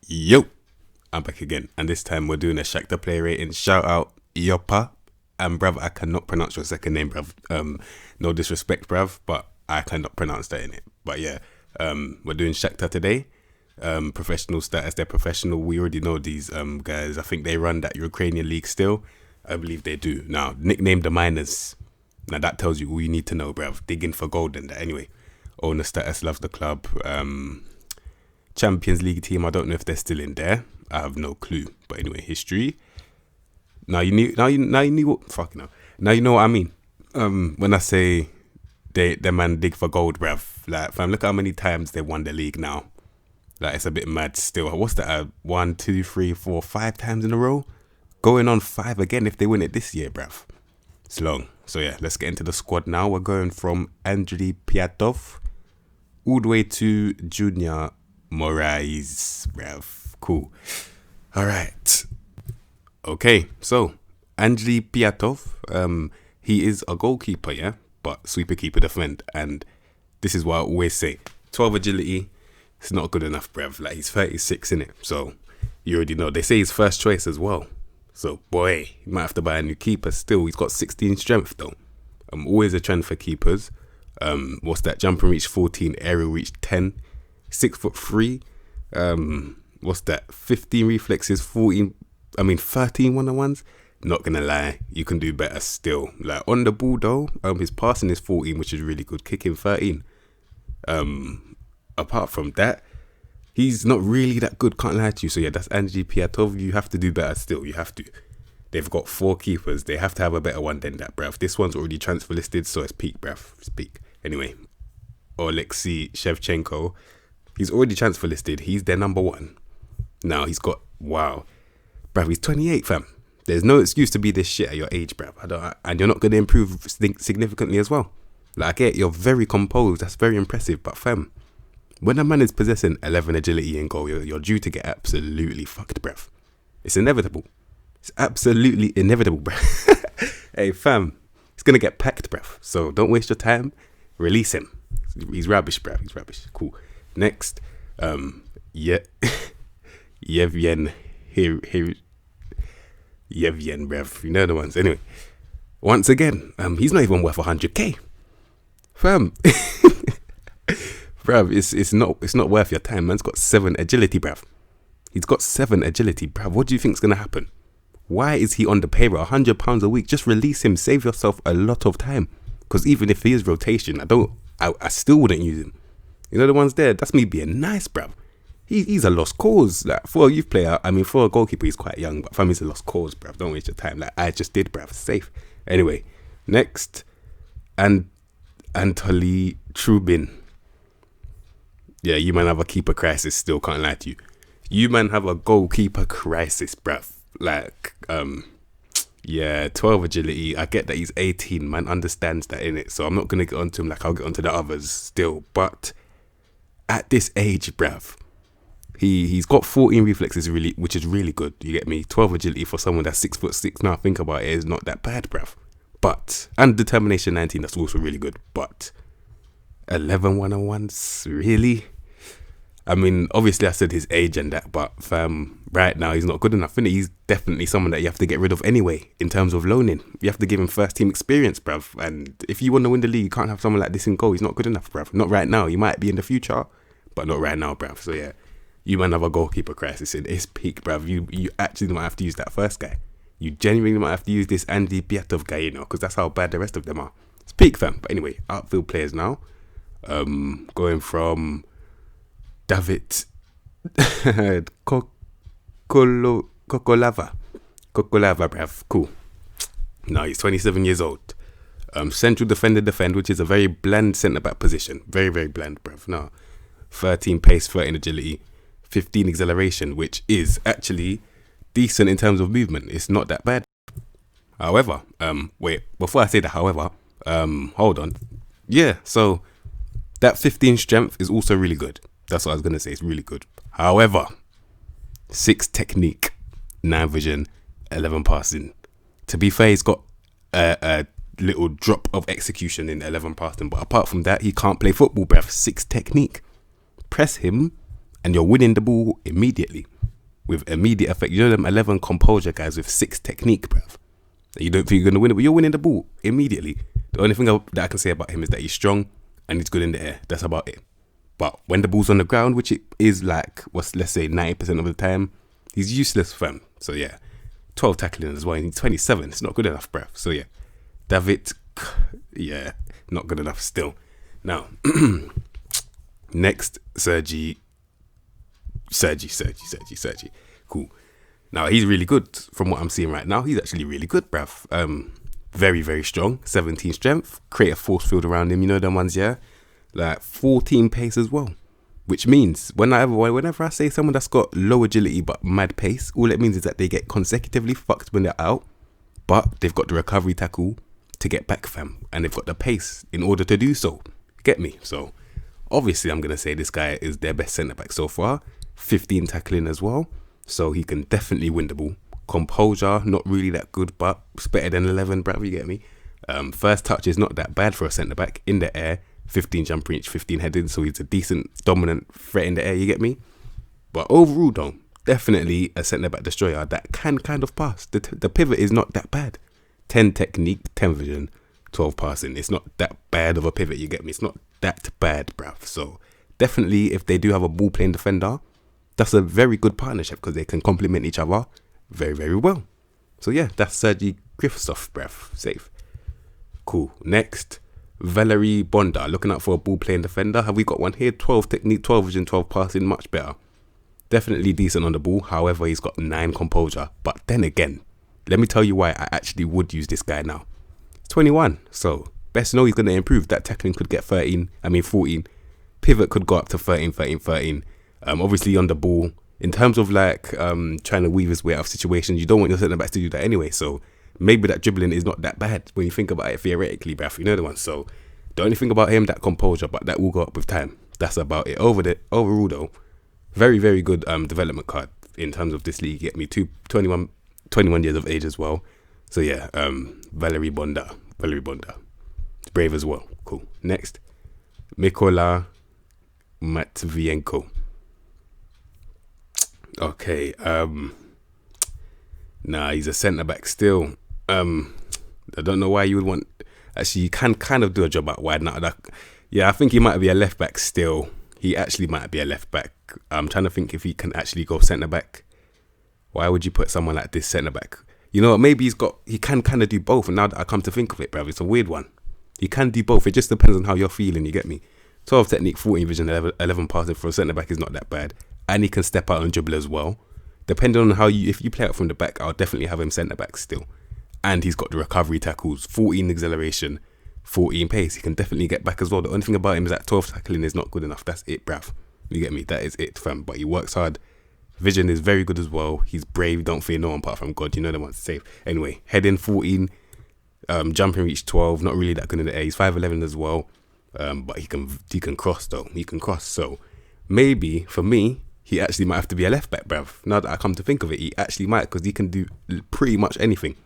Yo, I'm back again, and this time we're doing a Shakhtar player rating. Shout out Yopa, and bruv, I cannot pronounce your second name, bruv. No disrespect, bruv, but I cannot pronounce that in it. But yeah, we're doing Shakhtar today. Professional status, they're professional. We already know these guys. I think they run that Ukrainian league still. I believe they do. Now, nicknamed the Miners. Now that tells you all you need to know, bruv. Digging for gold and that. Anyway, owner status, loves the club. Champions League team, I don't know if they're still in there. I have no clue. But anyway, history. Now you knew what fucking hell. Now you know what I mean. When I say their man dig for gold, bruv. Like, fam, look at how many times they won the league now. Like, it's a bit mad still. What's that? 1, 2, 3, 4, 5 times in a row? Going on 5 again if they win it this year, bruv. It's long. So yeah, let's get into the squad now. We're going from Andriy Piatov all the way to Junior Moraes, bruv. Cool. All right. Okay, so Andriy Piatov, he is a goalkeeper, yeah, but sweeper, keeper, defend. And this is what I always say: 12 agility. It's not good enough, bruv. Like, he's 36 in it, so you already know. They say he's first choice as well. So boy, you might have to buy a new keeper. Still, he's got 16 strength though. Always a trend for keepers. What's that? Jump and reach 14, aerial reach 10, 6'3". What's that? 15 reflexes, 13 one-on-ones. Not gonna lie, you can do better still. Like, on the ball though, his passing is 14, which is really good. Kicking 13. Apart from that, he's not really that good, can't lie to you. So yeah, that's Andriy Piatov. You have to do better still. You have to. They've got 4 keepers. They have to have a better one than that, bruv. This one's already transfer listed, so it's peak, bruv. It's peak. Anyway, Alexei Shevchenko, he's already transfer listed. He's their number 1. Now he's got, wow. Bruv, he's 28, fam. There's no excuse to be this shit at your age, bruv. And you're not going to improve significantly as well. Like, I get, you're very composed. That's very impressive. But fam, when a man is possessing 11 agility in goal, you're due to get absolutely fucked, bruv. It's inevitable. It's absolutely inevitable, bruv. Hey, fam, he's going to get packed, bruv. So don't waste your time. Release him. He's rubbish, bruv. He's rubbish. Cool. Next, Yevyen Yevyen, bruv. You know the ones. Anyway, once again, he's not even worth 100k. Fam. Bruv, it's not worth your time. Man's got 7 agility, bruv. He's got 7 agility, bruv. What do you think's gonna happen? Why is he on the payroll? £100 a week. Just release him. Save yourself a lot of time. Because even if he is rotation, I still wouldn't use him. You know the ones there? That's me being nice, bruv. He's a lost cause. Like, for a youth player, for a goalkeeper, he's quite young, but family's a lost cause, bruv. Don't waste your time. Like I just did, bruv. Safe. Anyway, next, and Anatoly Trubin. Yeah, you man have a keeper crisis still, can't lie to you. You man have a goalkeeper crisis, bruv. Like, yeah, 12 agility. I get that he's 18, man understands that, innit? So I'm not going to get onto him like I'll get onto the others still. But at this age, bruv, he's got 14 reflexes, which is really good. You get me? 12 agility for someone that's 6'6". Now I think about it, is not that bad, bruv. But, and determination 19, that's also really good. But 11 one-on-ones, really? Obviously I said his age and that, but fam, right now he's not good enough, innit? He's definitely someone that you have to get rid of anyway, in terms of loaning. You have to give him first team experience, bruv. And if you want to win the league, you can't have someone like this in goal. He's not good enough, bruv. Not right now. He might be in the future, but not right now, bruv. So yeah, you might have a goalkeeper crisis in his peak, bruv. You actually might have to use that first guy. You genuinely might have to use this Andriy Piatov guy, because that's how bad the rest of them are. It's peak, fam. But anyway, outfield players now. Going from David Kokolava, bruv. Cool. Now he's 27 years old. Central defend, which is a very bland centre-back position. Very, very bland, bruv. Now, 13 pace, 13 agility, 15 acceleration, which is actually decent in terms of movement. It's not that bad. However, wait, before I say that, hold on. Yeah, so that 15 strength is also really good. That's what I was going to say. It's really good. However, 6 technique, 9 vision, 11 passing. To be fair, he's got a little drop of execution in 11 passing. But apart from that, he can't play football, bruv. 6 technique. Press him and you're winning the ball immediately. with immediate effect. You know them 11 composure guys with 6 technique, bruv. You don't think you're going to win it, but you're winning the ball immediately. The only thing that I can say about him is that he's strong and he's good in the air. That's about it. But when the ball's on the ground, which it is like, let's say 90% of the time, he's useless, fam. So yeah, 12 tackling as well. He's 27. It's not good enough, bruv. So yeah, David, yeah, not good enough still. Now, next, Sergi. Cool. Now, he's really good from what I'm seeing right now. He's actually really good, bruv. Very, very strong. 17 strength. Create a force field around him. You know them ones, yeah? Like 14 pace as well. Which means whenever I say someone that's got low agility but mad pace, all it means is that they get consecutively fucked when they're out, but they've got the recovery tackle to get back, fam. And they've got the pace in order to do so. Get me? So, obviously, I'm going to say this guy is their best centre-back so far. 15 tackling as well. So, he can definitely win the ball. Composure, not really that good, but it's better than 11, bruv, you get me? First touch is not that bad for a centre-back. In the air, 15 jump reach, 15 heading, so he's a decent, dominant threat in the air, you get me? But overall, though, definitely a centre-back destroyer that can kind of pass. The pivot is not that bad. 10 technique, 10 vision, 12 passing. It's not that bad of a pivot, you get me? It's not that bad, bruv. So, definitely, if they do have a ball-playing defender, that's a very good partnership because they can complement each other very, very well. So yeah, that's Sergi Griffstoff, bruv. Safe. Cool. Next, Valery Bonda. Looking out for a ball playing defender. Have we got one here? 12 technique, 12 vision, 12 passing. Much better. Definitely decent on the ball. However, he's got 9 composure. But then again, let me tell you why I actually would use this guy now. He's 21. So best know he's going to improve. That tackling could get 14. Pivot could go up to 13. Obviously on the ball. In terms of like trying to weave his way out of situations, you don't want your centre backs to do that anyway. So maybe that dribbling is not that bad when you think about it theoretically, bruv. You know the one. So the only thing about him, that composure, but that will go up with time. That's about it. Overall though, very, very good development card in terms of this league. Get me 21 years of age as well. So yeah, Valery Bonda. It's brave as well. Cool. Next, Mykola Matvienko. Okay, nah, he's a centre-back still. I don't know why you would want... Actually, you can kind of do a job out wide now. Yeah, I think he might be a left-back still. He actually might be a left-back. I'm trying to think if he can actually go centre-back. Why would you put someone like this centre-back? You know what, maybe he can kind of do both. And now that I come to think of it, bruv, it's a weird one. He can do both. It just depends on how you're feeling, you get me? 12 technique, 14 vision, 11 passing for a centre-back is not that bad. And he can step out and dribble as well. Depending on how if you play out from the back, I'll definitely have him centre back still. And he's got the recovery tackles, 14 acceleration, 14 pace. He can definitely get back as well. The only thing about him is that 12 tackling is not good enough. That's it, bruv. You get me? That is it, fam. But he works hard. Vision is very good as well. He's brave. Don't fear no one apart from God. You know the one's safe. Anyway, heading 14, jumping reach 12. Not really that good in the air. He's 5'11" as well. But he can cross though. He can cross. So maybe for me, he actually might have to be a left back, bruv. Now that I come to think of it, he actually might, because he can do pretty much anything.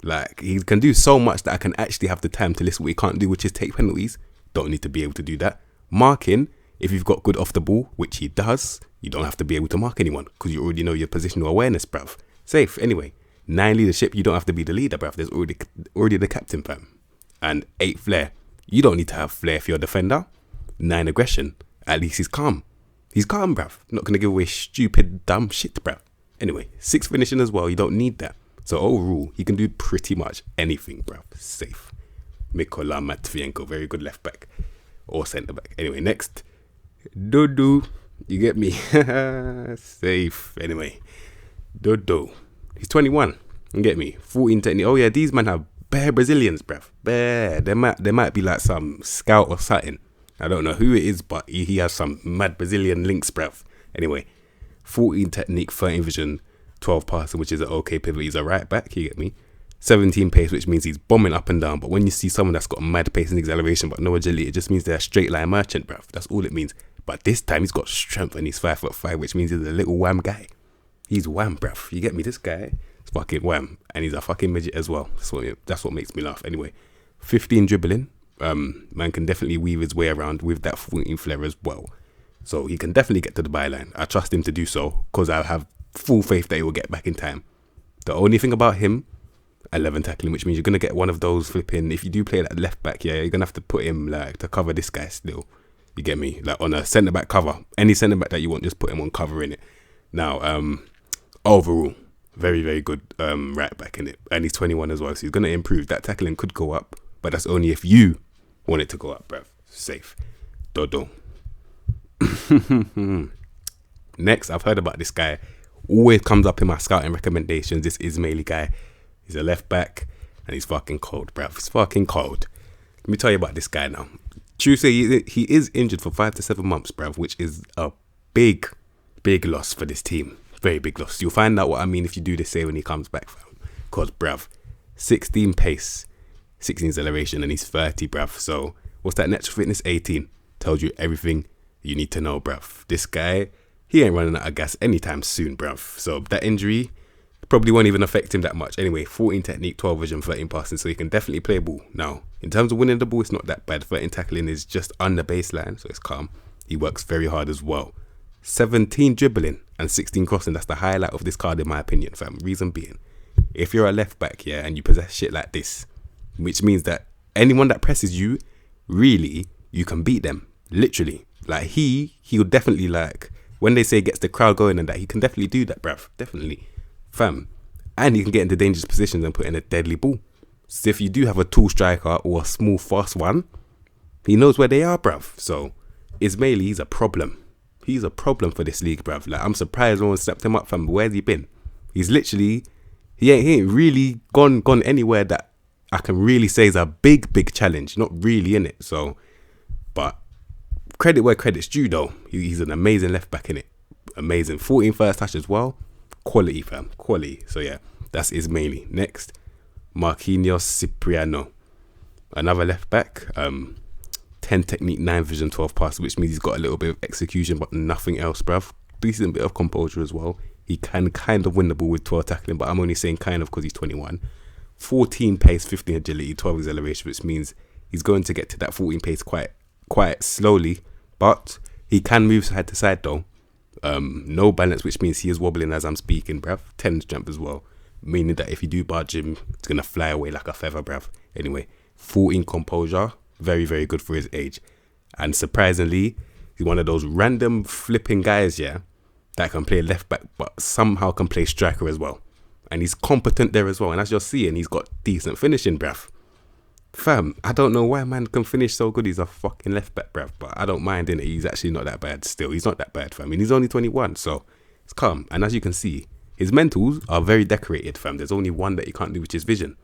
Like, he can do so much that I can actually have the time to listen what he can't do, which is take penalties. Don't need to be able to do that. Marking, if you've got good off the ball, which he does, you don't have to be able to mark anyone, because you already know your positional awareness, bruv. Safe. Anyway, 9 leadership, you don't have to be the leader, bruv. There's already the captain, fam. And 8 flair. You don't need to have flair for your defender. 9 aggression. At least he's calm. He's calm, bruv. Not going to give away stupid, dumb shit, bruv. Anyway, 6 finishing as well. You don't need that. So overall, he can do pretty much anything, bruv. Safe. Mykola Matvienko. Very good left back. Or centre back. Anyway, next. Dodo. You get me? Safe. Anyway. Dodo. He's 21. You get me? 14 technique. Oh yeah, these men have bare Brazilians, bruv. Bare. There might be like some scout or something. I don't know who it is, but he has some mad Brazilian links, bruv. Anyway, 14 technique, 13 vision, 12 passing, which is an okay pivot. He's a right back, you get me? 17 pace, which means he's bombing up and down. But when you see someone that's got mad pace and acceleration but no agility, it just means they're a straight line merchant, bruv. That's all it means. But this time he's got strength and he's 5'5", which means he's a little wham guy. He's wham, bruv. You get me? This guy is fucking wham. And he's a fucking midget as well. That's what makes me laugh. Anyway, 15 dribbling. Man can definitely weave his way around with that 14 flair as well. So he can definitely get to the byline. I trust him to do so because I have full faith that he will get back in time. The only thing about him, 11 tackling, which means you're going to get one of those flipping, if you do play that left back, yeah, you're going to have to put him like to cover this guy still. You get me? Like on a centre back cover. Any centre back that you want, just put him on cover in it. Now, overall, very, very good right back in it. And he's 21 as well, so he's going to improve. That tackling could go up, but that's only if you want it to go up, bruv. Safe. Dodo. Next, I've heard about this guy. Always comes up in my scouting recommendations. This Ismaili guy. He's a left back and he's fucking cold, bruv. He's fucking cold. Let me tell you about this guy now. Tuesday, he is injured for 5 to 7 months, bruv, which is a big, big loss for this team. Very big loss. You'll find out what I mean if you do this say when he comes back, fam. Because, bruv, 16 pace, 16 acceleration, and he's 30, bruv. So, what's that natural fitness? 18. Tells you everything you need to know, bruv. This guy, he ain't running out of gas anytime soon, bruv. So, that injury probably won't even affect him that much. Anyway, 14 technique, 12 vision, 13 passing, so he can definitely play ball. Now, in terms of winning the ball, it's not that bad. 13 tackling is just on the baseline, so it's calm. He works very hard as well. 17 dribbling and 16 crossing. That's the highlight of this card in my opinion, fam. Reason being, if you're a left back, yeah, and you possess shit like this, which means that anyone that presses you, really, you can beat them. Literally. Like he'll definitely, like, when they say gets the crowd going and that, he can definitely do that, bruv. Definitely. Fam. And he can get into dangerous positions and put in a deadly ball. So if you do have a tall striker or a small fast one, he knows where they are, bruv. So Ismaili, he's a problem. He's a problem for this league, bruv. Like, I'm surprised no one snapped him up, fam. Where's he been? He's literally, he ain't really gone anywhere that I can really say is a big, big challenge. Not really in it. So, but credit where credit's due, though. He's an amazing left back in it. Amazing. 14 first touch as well. Quality, fam. Quality. So yeah, that's Ismaili. Next, Marquinhos Cipriano. Another left back. 10 technique, 9 vision, 12 pass, which means he's got a little bit of execution, but nothing else, bruv. Decent bit of composure as well. He can kind of win the ball with 12 tackling, but I'm only saying kind of because he's 21. 14 pace, 15 agility, 12 acceleration, which means he's going to get to that 14 pace quite slowly, but he can move side to side though. No balance, which means he is wobbling as I'm speaking, bruv. 10 jump as well, meaning that if you do barge him, it's going to fly away like a feather, bruv. Anyway, 14 composure. Very, very good for his age. And surprisingly, he's one of those random flipping guys, yeah, that can play left back, but somehow can play striker as well. And he's competent there as well. And as you're seeing, he's got decent finishing, bruv. Fam, I don't know why man can finish so good. He's a fucking left back, bruv. But I don't mind, innit? He's actually not that bad still. He's not that bad, fam. I mean, he's only 21, so it's calm. And as you can see, his mentals are very decorated, fam. There's only one that he can't do, which is vision.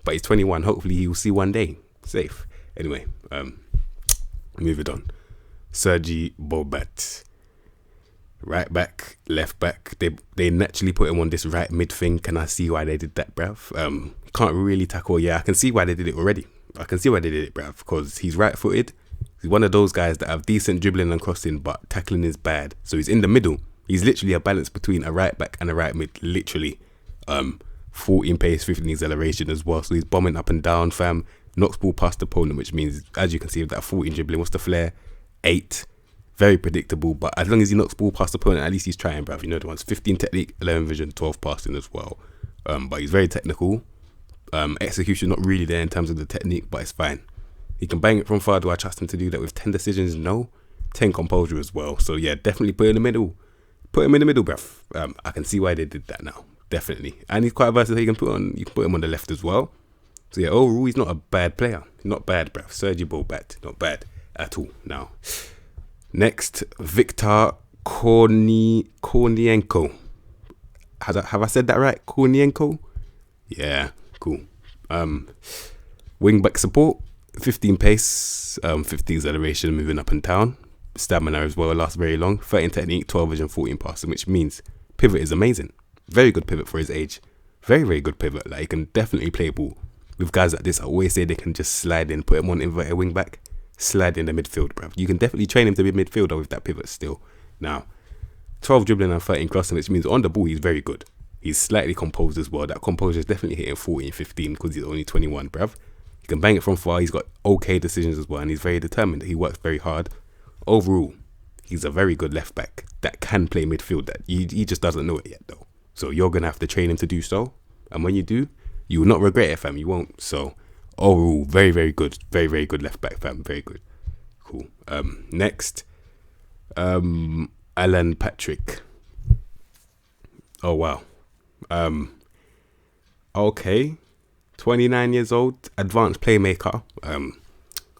But he's 21. Hopefully he will see one day. Safe. Anyway, moving on. Sergi Bobat. Right back, left back. They naturally put him on this right mid thing. Can I see why they did that, bruv? Can't really tackle. Yeah, I can see why they did it already. I can see why they did it, bruv. Because he's right footed. He's one of those guys that have decent dribbling and crossing, but tackling is bad. So he's in the middle. He's literally a balance between a right back and a right mid. Literally. 14 pace, 15 acceleration as well. So he's bombing up and down, fam. Knocks ball past the opponent, which means, as you can see, with that 14 dribbling, what's the flair? 8. Very predictable, but as long as he knocks ball past the opponent, at least he's trying, bruv. You know the ones. 15 technique, 11 vision, 12 passing as well. But he's very technical. Execution not really there in terms of the technique, but it's fine. He can bang it from far. Do I trust him to do that with 10 decisions? No. 10 composure as well. So yeah, definitely put him in the middle. Put him in the middle, bruv. I can see why they did that now. Definitely. And he's quite versatile. You can put him on the left as well. So yeah, overall, he's not a bad player. Not bad, bruv. Sergi Bobat. Not bad at all. Now, next, Viktor Kornienko. Have I said that right? Kornienko? Yeah, cool. Wing back support, 15 pace, 15 acceleration, moving up and down. Stamina as well, lasts very long. 13 technique, 12 vision, 14 passing, which means pivot is amazing. Very good pivot for his age. Very, very good pivot. Like, he can definitely play ball. With guys like this, I always say they can just slide in, put him on inverted wing back, slide in the midfield, bruv. You can definitely train him to be midfielder with that pivot still. Now, 12 dribbling and 13 crossing, which means on the ball, he's very good. He's slightly composed as well. That composure is definitely hitting 14, 15 because he's only 21, bruv. He can bang it from far. He's got okay decisions as well, and he's very determined. He works very hard. Overall, He's a very good left back that can play midfield. That he just doesn't know it yet though. So you're gonna have to train him to do so. And when you do, you will not regret it, fam. You won't. So overall, very, very good. Very, very good left back, fam. Very good. Cool. Next, Alan Patrick. Oh wow. Okay. 29 years old, advanced playmaker.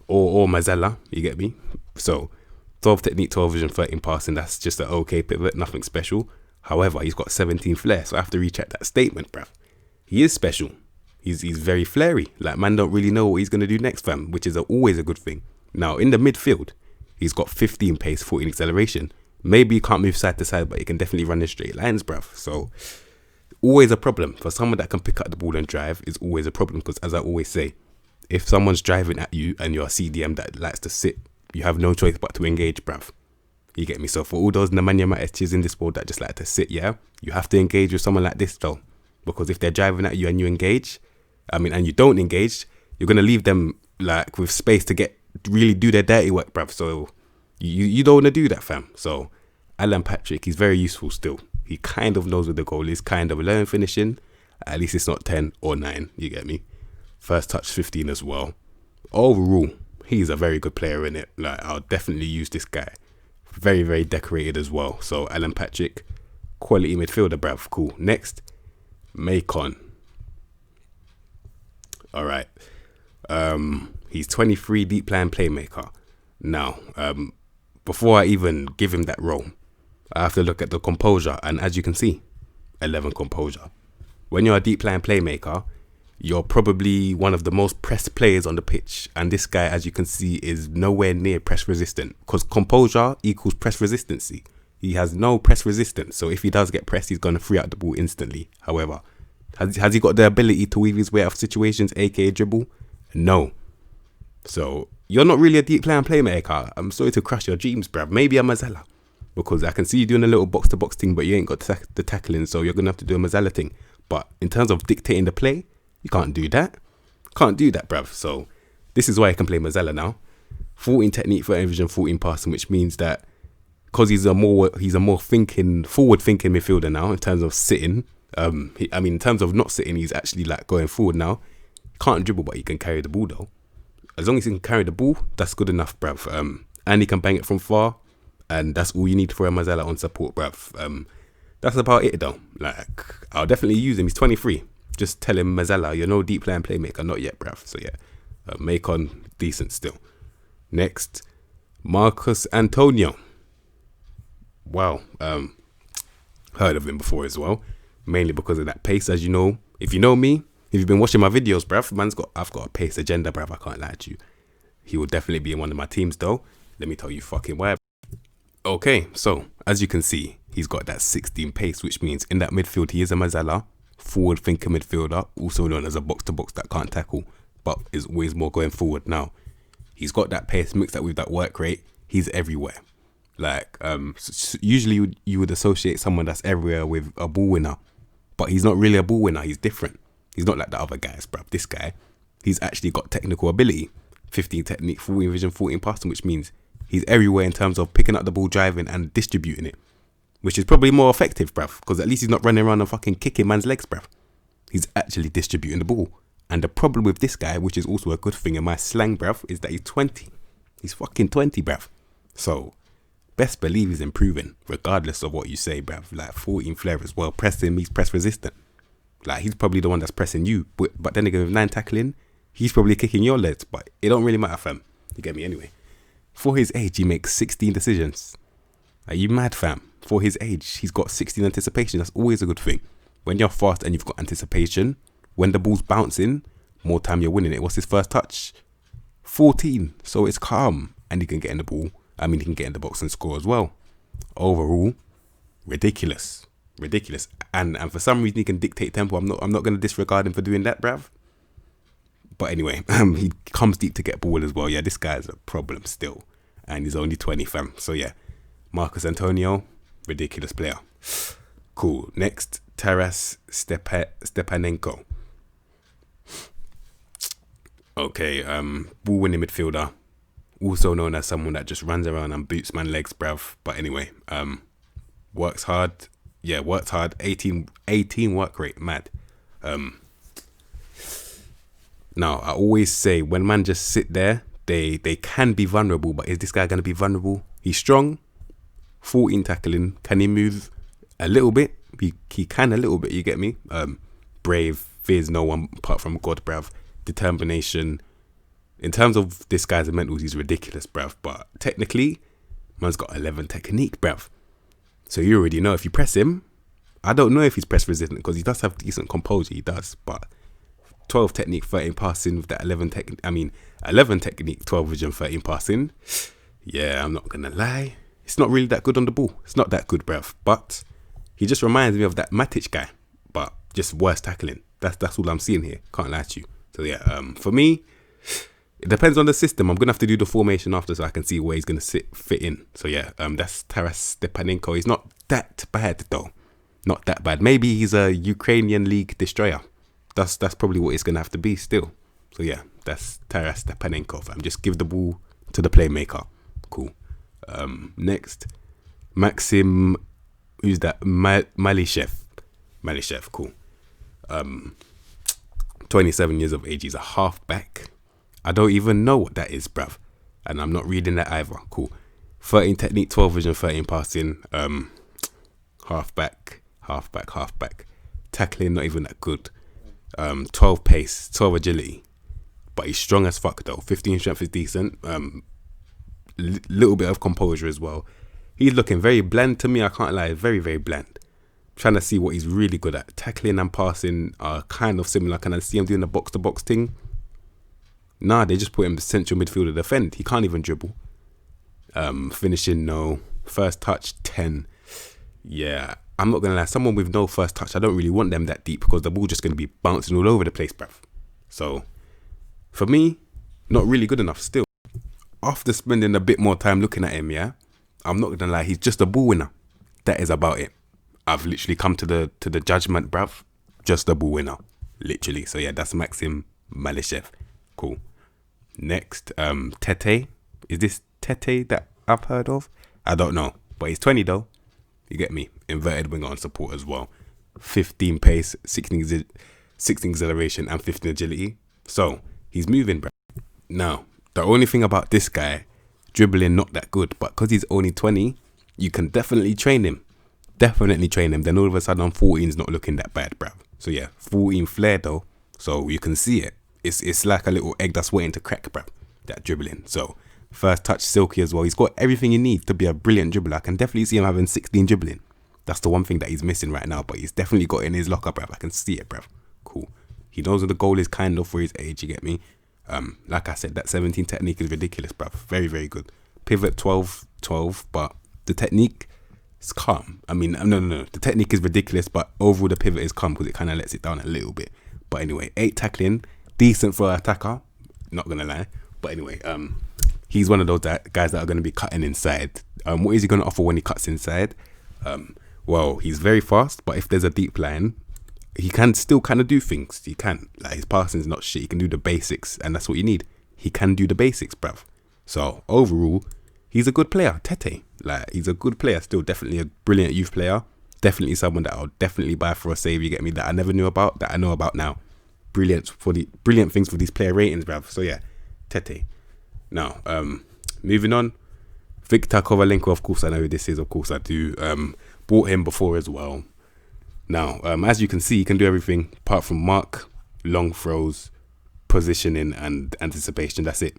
Or Mazzella, you get me? So 12 technique, 12 vision, 13 passing. That's just an okay pivot, nothing special. However, he's got 17 flair, so I have to recheck that statement, bruv. He is special. He's very flary. Like, man don't really know what he's going to do next, fam, which is always a good thing. Now, in the midfield, he's got 15 pace, 14 acceleration. Maybe he can't move side to side, but he can definitely run in straight lines, bruv. So, always a problem. For someone that can pick up the ball and drive is always a problem, because as I always say, if someone's driving at you and you're a CDM that likes to sit, you have no choice but to engage, bruv. You get me? So for all those Nemanja Matic's in this world that just like to sit, yeah, you have to engage with someone like this though. Because if they're driving at you and you engage, and you don't engage, you're going to leave them like with space to really do their dirty work, bruv. So you don't want to do that, fam. So Alan Patrick, he's very useful still. He kind of knows where the goal is, kind of learn finishing. At least it's not 10 or 9, you get me? First touch 15 as well. Overall, he's a very good player in it. Like, I'll definitely use this guy. Very, very decorated as well. So Alan Patrick, quality midfielder, bruv. Cool. Next, Macon. All right. He's 23, deep line playmaker. Now, before I even give him that role, I have to look at the composure. And as you can see, 11 composure. When you're a deep line playmaker, you're probably one of the most pressed players on the pitch. And this guy, as you can see, is nowhere near press resistant. Because composure equals press resistancy. He has no press resistance. So if he does get pressed, he's going to free out the ball instantly. However, has he got the ability to weave his way out of situations, aka dribble? No. So you're not really a deep playmaker. I'm sorry to crush your dreams, bruv. Maybe a Mazzella. Because I can see you doing a little box-to-box thing, but you ain't got the tackling. So you're going to have to do a Mazzella thing. But in terms of dictating the play, you can't do that. Can't do that, bruv. So this is why I can play Mazzella now. 14 technique, 13 vision, 14 passing, which means that because he's a more forward-thinking midfielder now in terms of sitting. In terms of not sitting, he's actually like going forward now. Can't dribble, but he can carry the ball though. As long as he can carry the ball, that's good enough, bruv. And he can bang it from far, and that's all you need for a Mazzella on support, bruv. That's about it though. Like, I'll definitely use him. He's 23. Just tell him, Mazzella, you're no deep line playmaker, not yet, bruv. So yeah, Macon, decent still. Next, Marcus Antonio. Wow, heard of him before as well, mainly because of that pace. As you know, if you know me, if you've been watching my videos, bruv, I've got a pace agenda, bruv. I can't lie to you. He will definitely be in one of my teams though. Let me tell you fucking why. Okay, so as you can see, he's got that 16 pace, which means in that midfield he is a Mazzella, forward thinker midfielder, also known as a box to box that can't tackle, but is always more going forward. Now, he's got that pace mixed up with that work rate. He's everywhere. Like, usually you would associate someone that's everywhere with a ball winner, but he's not really a ball winner. He's different. He's not like the other guys, bruv. This guy, he's actually got technical ability. 15 technique, 14 vision, 14 passing, which means he's everywhere in terms of picking up the ball, driving and distributing it, which is probably more effective, bruv, because at least he's not running around and fucking kicking man's legs, bruv. He's actually distributing the ball. And the problem with this guy, which is also a good thing in my slang, bruv, is that he's 20. He's fucking 20, bruv. So, best believe he's improving, regardless of what you say, bruv. Like, 14 flair as well. Pressing, he's press resistant. Like, he's probably the one that's pressing you. But then again, with 9 tackling, he's probably kicking your legs. But it don't really matter, fam. You get me anyway. For his age, he makes 16 decisions. Are you mad, fam? For his age, he's got 16 anticipation. That's always a good thing. When you're fast and you've got anticipation, when the ball's bouncing, more time you're winning it. What's his first touch? 14. So it's calm. And he can get in the ball. He can get in the box and score as well. Overall, ridiculous. Ridiculous. And for some reason, he can dictate tempo. I'm not going to disregard him for doing that, bruv. But anyway, he comes deep to get ball as well. Yeah, this guy's a problem still. And he's only 20, fam. So yeah, Marcus Antonio, ridiculous player. Cool. Next, Taras Stepanenko. Okay, ball winning midfielder. Also known as someone that just runs around and boots man legs, bruv. But anyway, works hard. Yeah, worked hard. 18 work rate, mad. Now, I always say when man just sit there, they can be vulnerable. But is this guy going to be vulnerable? He's strong. 14 tackling. Can he move a little bit? He can a little bit, you get me? Brave, fears no one apart from God, bruv. Determination. In terms of this guy's mentals, he's ridiculous, bruv. But technically, man's got 11 technique, bruv. So you already know if you press him, I don't know if he's press resistant because he does have decent composure, he does. But 12 technique, 13 passing with that 11 technique, 12 vision, 13 passing. Yeah, I'm not going to lie. It's not really that good on the ball. It's not that good, bruv. But he just reminds me of that Matic guy, but just worse tackling. That's all I'm seeing here. Can't lie to you. So yeah, for me, it depends on the system. I'm going to have to do the formation after so I can see where he's going to fit in. So yeah, that's Taras Stepanenko. He's not that bad though. Not that bad. Maybe he's a Ukrainian league destroyer. That's probably what it's going to have to be still. So yeah, that's Taras Stepanenko, fam. Just give the ball to the playmaker. Cool. Next, Maxim, who's that? Malishev, cool. 27 years of age. He's a half-back. I don't even know what that is, bruv. And I'm not reading that either. Cool. 13 technique, 12 vision, 13 passing. Half-back. Tackling, not even that good. 12 pace, 12 agility. But he's strong as fuck, though. 15 strength is decent. Little bit of composure as well. He's looking very bland to me. I can't lie. Very, very bland. Trying to see what he's really good at. Tackling and passing are kind of similar. Can I see him doing the box-to-box thing? Nah, they just put him central midfielder defend. He can't even dribble. Finishing, no. First touch, 10. Yeah, I'm not going to lie. Someone with no first touch, I don't really want them that deep because the ball's just going to be bouncing all over the place, bruv. So, for me, not really good enough still. After spending a bit more time looking at him, yeah, I'm not going to lie. He's just a ball winner. That is about it. I've literally come to the judgment, bruv. Just a ball winner. Literally. So, yeah, that's Maxim Malishev. Cool. Next, Tete. Is this Tete that I've heard of? I don't know. But he's 20 though. You get me? Inverted winger on support as well. 15 pace, 16 acceleration and 15 agility. So, he's moving, bro. Now, the only thing about this guy, dribbling not that good. But because he's only 20, you can definitely train him. Then all of a sudden on 14 is not looking that bad, bro. So yeah, 14 flair though. So you can see it. It's like a little egg that's waiting to crack, bruv. That dribbling. So, first touch, silky as well. He's got everything you need to be a brilliant dribbler. I can definitely see him having 16 dribbling. That's the one thing that he's missing right now. But he's definitely got it in his locker, bruv. I can see it, bruv. Cool. He knows what the goal is kind of for his age, you get me? Like I said, that 17 technique is ridiculous, bruv. Very, very good. Pivot 12, but the technique is calm. I mean, no. The technique is ridiculous, but overall the pivot is calm because it kind of lets it down a little bit. But anyway, 8 tackling. Decent for an attacker, not gonna lie. But anyway, he's one of those guys that are gonna be cutting inside. What is he gonna offer when he cuts inside? Well, he's very fast, but if there's a deep line, he can still kind of do things. He can, like, his passing's not shit. He can do the basics, and that's what you need. He can do the basics, bruv. So overall, he's a good player. Tete, like, he's a good player. Still, definitely a brilliant youth player. Definitely someone that I'll definitely buy for a save. You get me? That I never knew about, that I know about now. Brilliant things for these player ratings, bruv. So yeah, Tete. Now, moving on. Viktor Kovalenko, of course I know who this is. Of course I do. Bought him before as well. Now, as you can see, he can do everything apart from mark, long throws, positioning, and anticipation. That's it.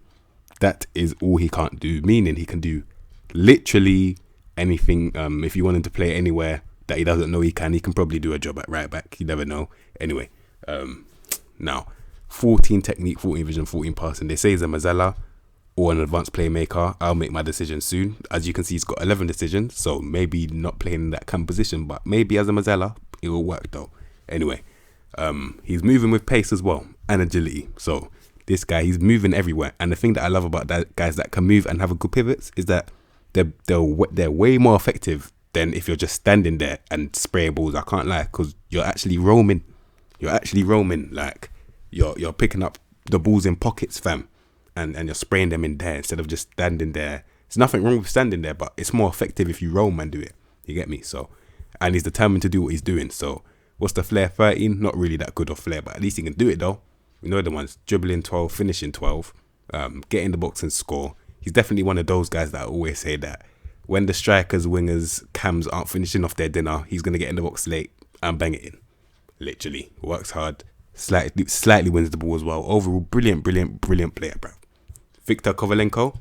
That is all he can't do. Meaning he can do literally anything. If you want him to play anywhere that he doesn't know he can probably do a job at right back. You never know. Anyway, now, 14 technique, 14 vision, 14 passing. They say he's a Mazzella or an advanced playmaker. I'll make my decision soon. As you can see, he's got 11 decisions, so maybe not playing in that kind of position, but maybe as a Mazzella, it will work though. Anyway, he's moving with pace as well and agility. So this guy, he's moving everywhere. And the thing that I love about that guys that can move and have a good pivots is that they're way more effective than if you're just standing there and spraying balls. I can't lie, because you're actually roaming. Like, you're picking up the balls in pockets, fam. and you're spraying them in there instead of just standing there. There's nothing wrong with standing there, but it's more effective if you roam and do it. You get me? So, and he's determined to do what he's doing. So, what's the flair? 13? Not really that good of flair, but at least he can do it though. You know the ones, dribbling 12, finishing 12, get in the box and score. He's definitely one of those guys that I always say that when the strikers, wingers, cams aren't finishing off their dinner, he's going to get in the box late and bang it in. Literally. Works hard. Slightly wins the ball as well. Overall, brilliant player, bruv. Viktor Kovalenko,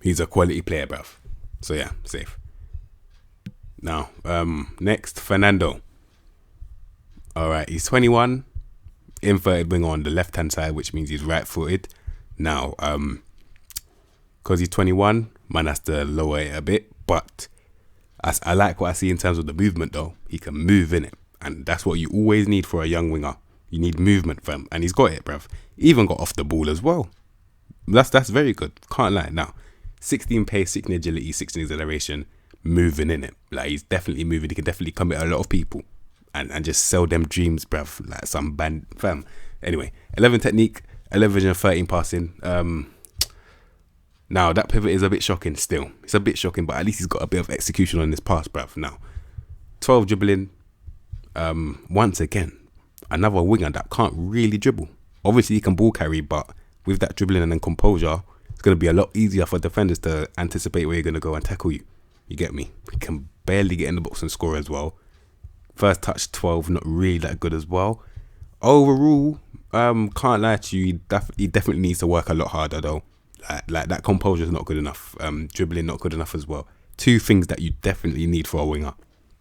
he's a quality player, bruv. So yeah, safe. Now, next, Fernando. Alright, he's 21. Inverted winger on the left-hand side, which means he's right-footed. Now, because he's 21, man has to lower it a bit. But I like what I see in terms of the movement, though. He can move in it. And that's what you always need for a young winger. You need movement, fam. And he's got it, bruv. He even got off the ball as well. That's very good. Can't lie. Now, 16 pace, 16 agility, 16 acceleration, moving in it. Like, he's definitely moving. He can definitely commit a lot of people and just sell them dreams, bruv. Like some band, fam. Anyway, 11 technique, 11 vision, 13 passing. Now, that pivot is a bit shocking still. It's a bit shocking, but at least he's got a bit of execution on his pass, bruv. Now, 12 dribbling. Once again, another winger that can't really dribble. Obviously, he can ball carry, but with that dribbling and then composure, it's going to be a lot easier for defenders to anticipate where you're going to go and tackle you. You get me? He can barely get in the box and score as well. First touch 12, not really that good as well. Overall, can't lie to you, he definitely needs to work a lot harder though. Like that composure is not good enough. Dribbling not good enough as well. Two things that you definitely need for a winger.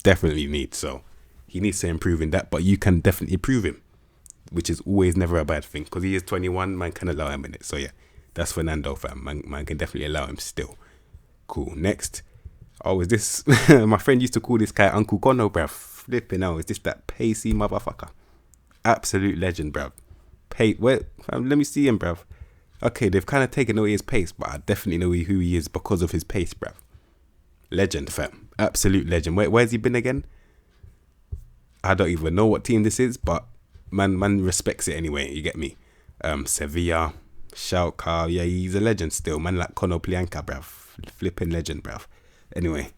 Definitely need. So he needs to improve in that, but you can definitely improve him, which is always never a bad thing because he is 21. Man can allow him in it. So yeah, that's Fernando, fam. Man can definitely allow him still. Cool. Next. Oh, is this my friend used to call this guy Uncle Gono, bruv. Flipping out. Is this that pacey motherfucker? Absolute legend, bruv. Wait, fam, let me see him, bruv. Okay, they've kind of taken away his pace, but I definitely know who he is because of his pace, bruv. Legend, fam. Absolute legend. Where's he been again? I don't even know what team this is, but man respects it anyway. You get me? Sevilla, Shakhtar. Yeah, he's a legend still. Man like Konoplyanka, bruv. Flipping legend, bruv. Anyway,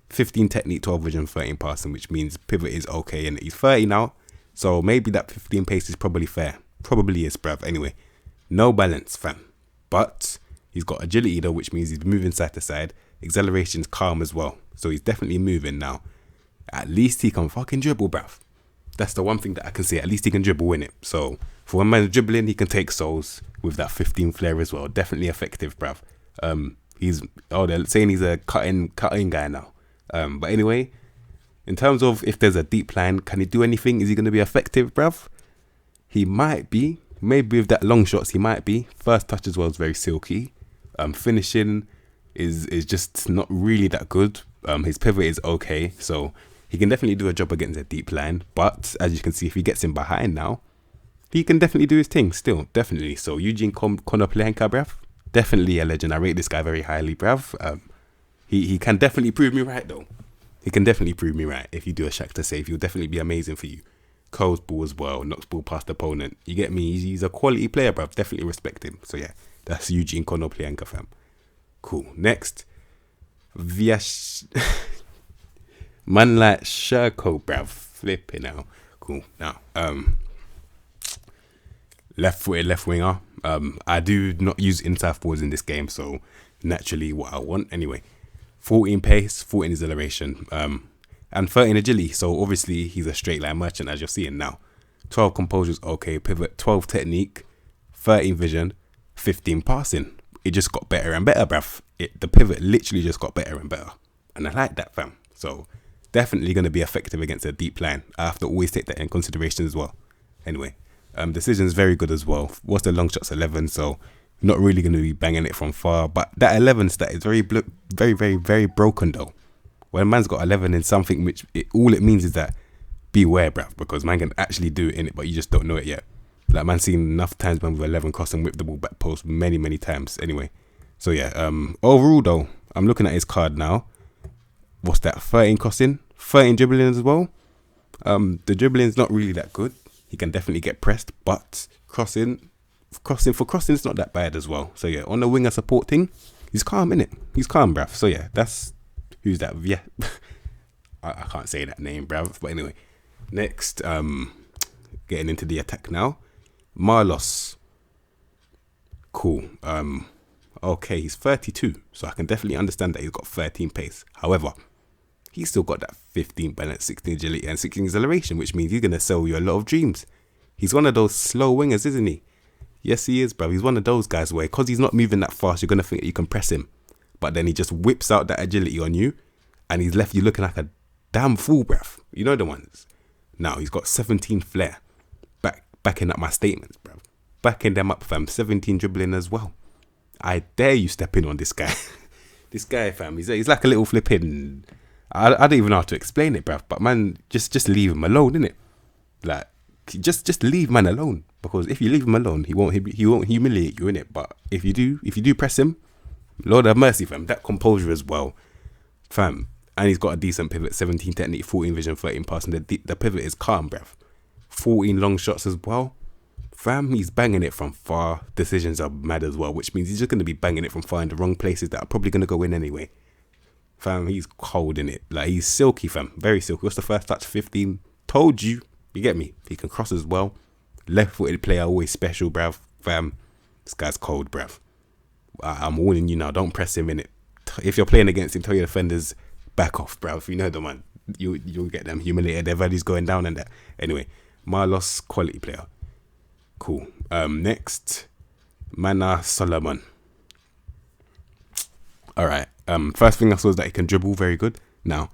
15 technique, 12 vision, 13 passing, which means pivot is okay. And he's 30 now, so maybe that 15 pace is probably fair. Probably is, bruv. Anyway, no balance, fam. But he's got agility though, which means he's moving side to side. Acceleration's calm as well. So he's definitely moving now. At least he can fucking dribble, bruv. That's the one thing that I can say. At least he can dribble in it. So for when man's dribbling, he can take souls with that 15 flair as well. Definitely effective, bruv. They're saying he's a cutting guy now. But anyway, in terms of if there's a deep line, can he do anything? Is he going to be effective, bruv? He might be. Maybe with that long shots, he might be. First touch as well is very silky. Finishing is just not really that good. His pivot is okay, so he can definitely do a job against a deep line. But as you can see, if he gets him behind now, he can definitely do his thing still. Definitely. So Eugene Konoplyanka, bruv. Definitely a legend. I rate this guy very highly, bruv. He can definitely prove me right though. He can definitely prove me right. If you do a Shakhtar save, he'll definitely be amazing for you. Curls ball as well, knocks ball past the opponent. You get me? He's a quality player, bruv. Definitely respect him. So yeah, that's Eugene Konoplyanka, fam. Cool. Next, man like Sherko, bruv. Flipping out. Cool. Now, left-footed left winger. I do not use inside forwards in this game, so naturally what I want. Anyway, 14 pace, 14 acceleration, and 13 agility. So obviously he's a straight line merchant as you're seeing now. 12 composure's okay, pivot, 12 technique, 13 vision, 15 passing. It just got better and better, bruv. The pivot literally just got better and better. And I like that, fam. So definitely going to be effective against a deep line. I have to always take that in consideration as well. Anyway, decision's very good as well. What's the long shots? 11, so not really going to be banging it from far. But that 11 stat is very, very broken though. When a man's got 11 in something, which all it means is that beware, bruv, because man can actually do it in it, but you just don't know it yet. Like man seen enough times man with 11 cross and whip the ball back post many times. Anyway, so yeah. Overall though, I'm looking at his card now. What's that? 13 crossing, 13 dribbling as well. The dribbling's not really that good. He can definitely get pressed, but crossing crossing, it's not that bad as well. So yeah, on the winger support thing, he's calm, innit? He's calm, bruv. So yeah, that's who's that? Yeah, I can't say that name, bruv. But anyway, next, getting into the attack now. Marlos. Cool. Okay, he's 32, so I can definitely understand that he's got 13 pace. However, he's still got that 15 balance, 16 agility, and 16 acceleration, which means he's gonna sell you a lot of dreams. He's one of those slow wingers, isn't he? Yes, he is, bro. He's one of those guys where, because he's not moving that fast, you're gonna think that you can press him, but then he just whips out that agility on you, and he's left you looking like a damn fool, bruv. You know the ones. Now he's got 17 flair, backing up my statements, bruv. Backing them up, fam. 17 dribbling as well. I dare you step in on this guy. This guy, fam, he's like a little flipping. I don't even know how to explain it, bruv. But man, just leave him alone, innit? Like, just leave man alone. Because if you leave him alone, he won't humiliate you, innit? But if you do press him, Lord have mercy, fam. That composure as well, fam. And he's got a decent pivot, 17 technique, 14 vision, 13 passing. The pivot is calm, bruv. 14 long shots as well. Fam, he's banging it from far. Decisions are mad as well, which means he's just going to be banging it from far in the wrong places that are probably going to go in anyway. Fam, he's cold in it. Like, he's silky, fam. Very silky. What's the first touch? 15. Told you. You get me? He can cross as well. Left-footed player, always special, bruv. Fam, this guy's cold, bruv. I'm warning you now. Don't press him in it. If you're playing against him, tell your defenders, back off, bruv. You know the man. You'll get them humiliated. Their value's going down and that. Anyway, Marlos, quality player. Cool. Next, Mana Solomon. Alright. First thing I saw is that he can dribble very good. Now,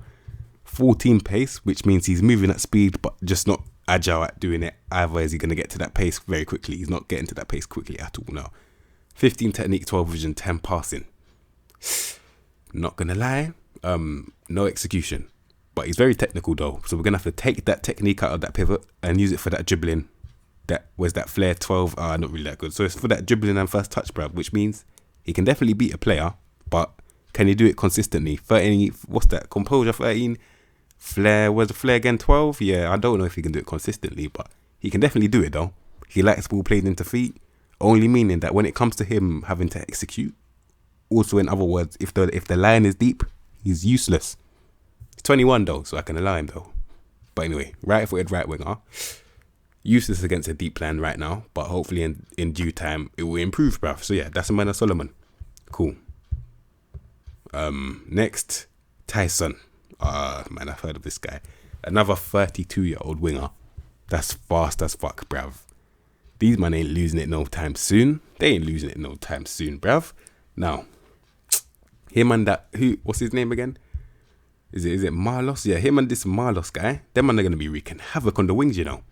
14 pace, which means he's moving at speed, but just not agile at doing it. Either is he going to get to that pace very quickly. He's not getting to that pace quickly at all now. 15 technique, 12 vision, 10 passing. Not going to lie. No execution. But he's very technical though. So we're going to have to take that technique out of that pivot and use it for that dribbling. That was that flair 12. Not really that good. So it's for that dribbling and first touch, bruv, which means he can definitely beat a player, but can he do it consistently? 13, what's that? Composure 13. Flair, was the flair again 12? Yeah, I don't know if he can do it consistently, but he can definitely do it though. He likes ball played into feet, only meaning that when it comes to him having to execute, also in other words, if the line is deep, he's useless. He's 21 though, so I can allow him though. But anyway, right-footed right winger. Useless against a deep plan right now, but hopefully in due time it will improve, bruv. So yeah, that's a man of Solomon. Cool. Next, Tyson. Man, I've heard of this guy. Another 32-year-old winger. That's fast as fuck, bruv. These man ain't losing it no time soon. They ain't losing it no time soon, bruv. Now, him and that, what's his name again? Is it Marlos? Yeah, him and this Marlos guy, them man are gonna be wreaking havoc on the wings, you know.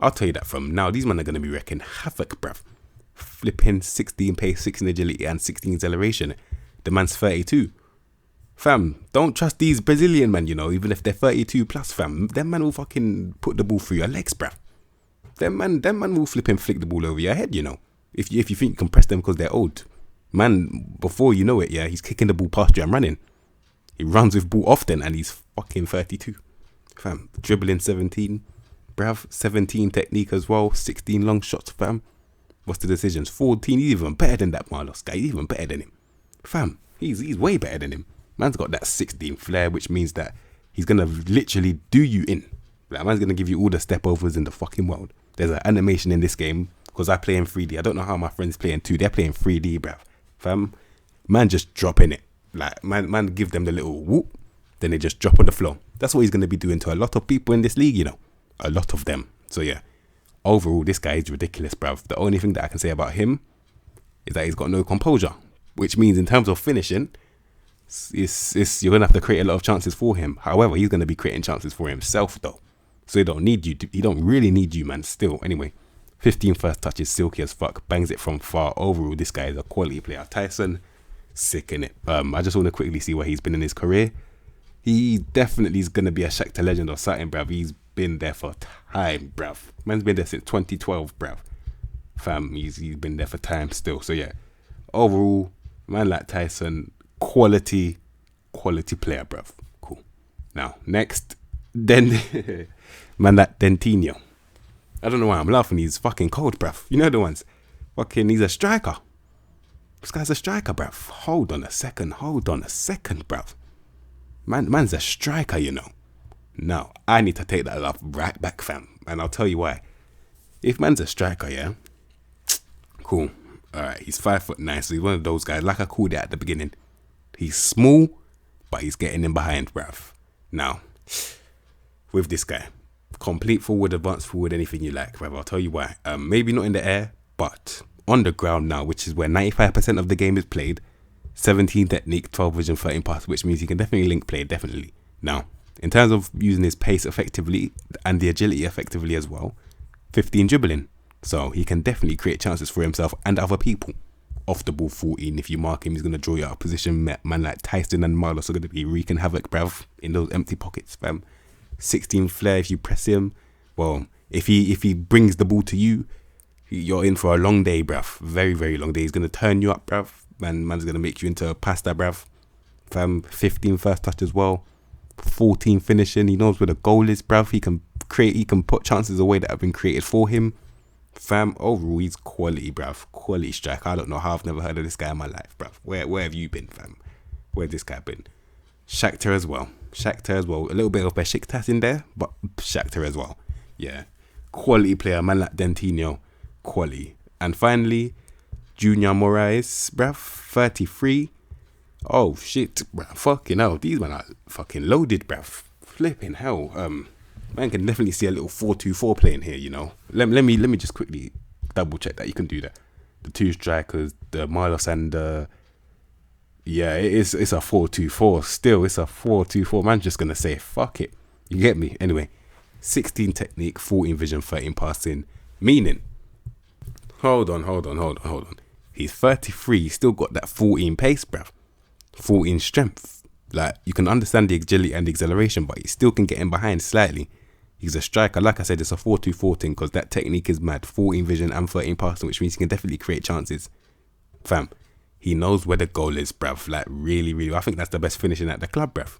I'll tell you that from now. These men are going to be wrecking havoc, bruv. Flipping 16 pace, 16 agility, and 16 acceleration. The man's 32. Fam, don't trust these Brazilian men, you know, even if they're 32 plus, fam. Them man will fucking put the ball through your legs, bruv. Them man will flip and flick the ball over your head, you know. If you think you can press them because they're old. Man, before you know it, yeah, he's kicking the ball past you and running. He runs with ball often and he's fucking 32. Fam, dribbling 17. Bruv, 17 technique as well, 16 long shots, fam. What's the decisions? 14, he's even better than that Marlos guy. He's even better than him. Fam, he's way better than him. Man's got that 16 flair, which means that he's going to literally do you in. Like, man's going to give you all the step overs in the fucking world. There's an animation in this game, because I play in 3D. I don't know how my friends play in 2D. They're playing 3D, bruv. Fam, man just drop in it. Like, man give them the little whoop, then they just drop on the floor. That's what he's going to be doing to a lot of people in this league, you know. A lot of them. So yeah, overall this guy is ridiculous, bruv. The only thing that I can say about him is that he's got no composure, which means in terms of finishing, you're gonna have to create a lot of chances for him. However, he's gonna be creating chances for himself though, so he don't need you. He don't really need you, man. Still, anyway, 15 first touches, silky as fuck, bangs it from far. Overall, this guy is a quality player. Tyson, sick in it. I just want to quickly see where he's been in his career. He definitely is gonna be a Shakhtar legend or something, bruv. He's been there for time, bruv. Man's been there since 2012, bruv. Fam, he's been there for time still. So yeah, overall, man like Tyson, quality player, bruv. Cool. Now, next, then, man like Dentinho. I don't know why I'm laughing. He's fucking cold, bruv. You know the ones. Fucking, he's a striker. This guy's a striker, bruv. Hold on a second, bruv. Man's a striker, you know. Now, I need to take that love right back, fam. And I'll tell you why. If man's a striker, yeah, cool. Alright, he's 5'9", so he's one of those guys, like I called it at the beginning. He's small, but he's getting in behind, bruv. Now, with this guy, complete forward, advanced forward, anything you like, bruv. I'll tell you why. Maybe not in the air, but on the ground now, which is where 95% of the game is played. 17 technique, 12 vision, 13 pass, which means he can definitely link play, definitely. Now, in terms of using his pace effectively and the agility effectively as well, 15 dribbling. So he can definitely create chances for himself and other people. Off the ball 14, if you mark him, he's going to draw you out of position. Man like Tyson and Marlos are going to be wreaking havoc, bruv, in those empty pockets, fam. 16 flair, if you press him, well, if he brings the ball to you, you're in for a long day, bruv. Very, very long day. He's going to turn you up, bruv. Man's going to make you into a pasta, bruv. Fam, 15 first touch as well. 14 finishing. He knows where the goal is, bruv. He can put chances away that have been created for him. Fam, overall, he's quality, bruv. Quality striker. I don't know how I've never heard of this guy in my life, bruv. Where have you been, fam? Where's this guy been? Shakhtar as well. A little bit of Besiktas in there, but Shakhtar as well. Yeah. Quality player, man like Dentinho. Quality. And finally, Junior Moraes, bruv. 33. Oh, shit, bruv. Fucking hell. These men are fucking loaded, bruv. Flipping hell. Man can definitely see a little 4-2-4 playing here, you know. Let me just quickly double check that you can do that. The two strikers, the Marlos and yeah, it's a 4-2-4. Still, it's a 4-2-4. Man's just gonna say fuck it. You get me? Anyway, 16 technique, 14 vision, 13 passing. Meaning, hold on. He's 33. He's still got that 14 pace, bruv. 14 strength. Like, you can understand the agility and the acceleration, but he still can get in behind slightly. He's a striker. Like I said, it's a 4-2-4 thing because that technique is mad. 14 vision and 13 passing, which means he can definitely create chances. Fam, he knows where the goal is, bruv. Like, really, really. I think that's the best finishing at the club, bruv.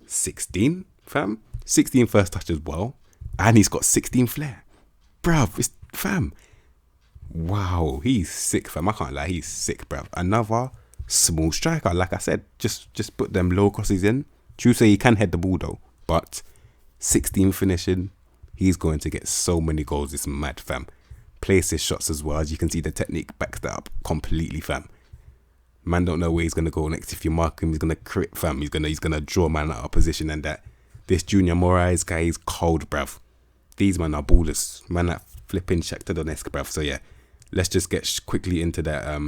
16, fam. 16 first touch as well. And he's got 16 flair. Bruv, fam. Wow, he's sick, fam. I can't lie, he's sick, bruv. Another small striker. Like I said, just put them low crosses in. True say he can head the ball though, but 16 finishing, he's going to get so many goals. It's mad, fam. Places shots as well. As you can see, the technique backs that up completely, fam. Man don't know where he's gonna go next. If you mark him, he's gonna crit, fam. He's gonna draw man out of position, and that this Junior Moraes guy is cold, bruv. These man are ballers. Man that flipping Shakhtar Donetsk, bruv. So yeah, let's just get quickly into that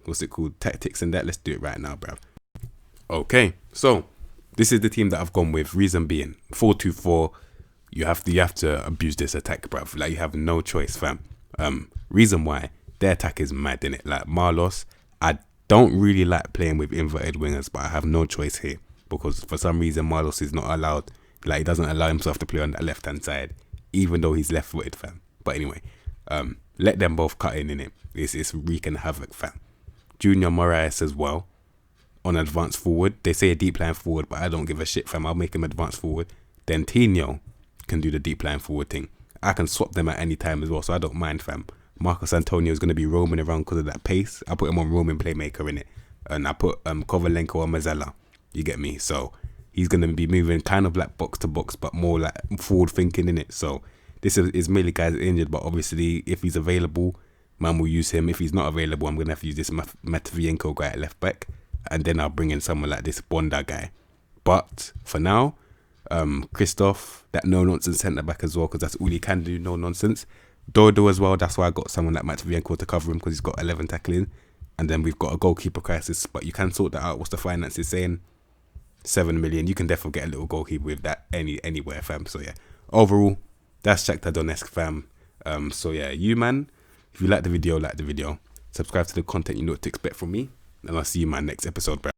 what's it called, tactics and that. Let's do it right now, bruv. Okay, so this is the team that I've gone with. Reason being, 4-2-4. You have to abuse this attack, bruv. Like, you have no choice, fam. Reason why, their attack is mad, innit? Like, Marlos, I don't really like playing with inverted wingers, but I have no choice here because for some reason Marlos is not allowed. Like, he doesn't allow himself to play on that left hand side, even though he's left footed, fam. But anyway, let them both cut in it. It's wreaking havoc, fam. Junior Moraes as well on advanced forward. They say a deep line forward, but I don't give a shit, fam. I'll make him advanced forward. Then Dentinho can do the deep line forward thing. I can swap them at any time as well, so I don't mind, fam. Marcos Antonio is going to be roaming around because of that pace. I put him on roaming playmaker in it, and I put Kovalenko on Mazzella. You get me? So he's going to be moving kind of like box to box, but more like forward thinking in it. So this is mainly guys injured, but obviously if he's available, man will use him. If he's not available, I'm going to have to use this Matvienko guy at left back, and then I'll bring in someone like this Bonda guy. But for now, Christoph, that no-nonsense centre-back as well, because that's all he can do, no-nonsense. Dodo as well, that's why I got someone like Matvienko to cover him, because he's got 11 tackling. And then we've got a goalkeeper crisis, but you can sort that out. What's the finances saying? 7 million. You can definitely get a little goalkeeper with that anywhere, fam. So yeah, overall, that's Shakhtar Donetsk, fam. So yeah, you, man, if you like the video, subscribe to the content you know what to expect from me, and I'll see you in my next episode, bro.